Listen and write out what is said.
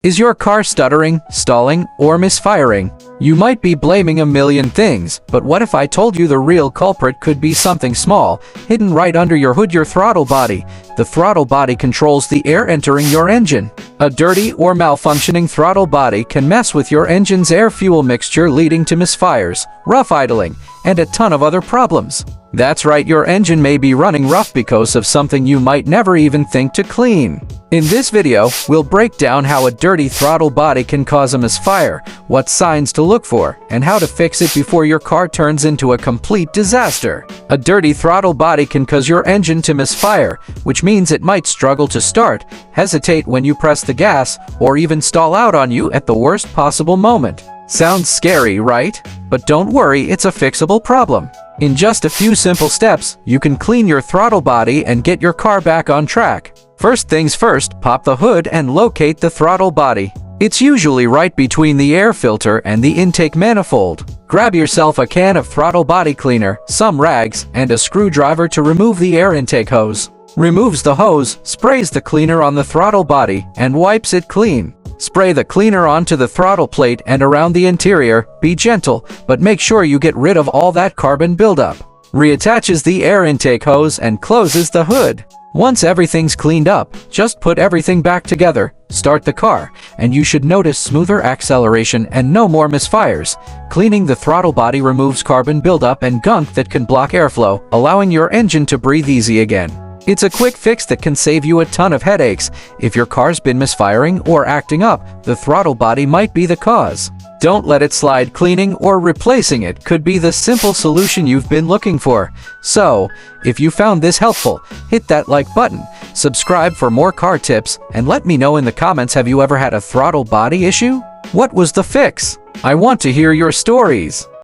Is your car stuttering, stalling, or misfiring? You might be blaming a million things, but what if I told you the real culprit could be something small, hidden right under your hood, your throttle body? The throttle body controls the air entering your engine. A dirty or malfunctioning throttle body can mess with your engine's air-fuel mixture, leading to misfires, rough idling, and a ton of other problems. That's right, your engine may be running rough because of something you might never even think to clean. In this video, we'll break down how a dirty throttle body can cause a misfire, what signs to look for, and how to fix it before your car turns into a complete disaster. A dirty throttle body can cause your engine to misfire, which means it might struggle to start, hesitate when you press the gas, or even stall out on you at the worst possible moment. Sounds scary, right? But don't worry, it's a fixable problem. In just a few simple steps, you can clean your throttle body and get your car back on track. First things first, pop the hood and locate the throttle body. It's usually right between the air filter and the intake manifold. Grab yourself a can of throttle body cleaner, some rags, and a screwdriver to remove the air intake hose. Removes the hose, sprays the cleaner on the throttle body, and wipes it clean. Spray the cleaner onto the throttle plate and around the interior. Be gentle, but make sure you get rid of all that carbon buildup. Reattaches the air intake hose and closes the hood. Once everything's cleaned up, just put everything back together, start the car, and you should notice smoother acceleration and no more misfires. Cleaning the throttle body removes carbon buildup and gunk that can block airflow, allowing your engine to breathe easy again. It's a quick fix that can save you a ton of headaches. If your car's been misfiring or acting up, the throttle body might be the cause. Don't let it slide. Cleaning or replacing it could be the simple solution you've been looking for. So, if you found this helpful, hit that like button, subscribe for more car tips, and let me know in the comments, have you ever had a throttle body issue? What was the fix? I want to hear your stories.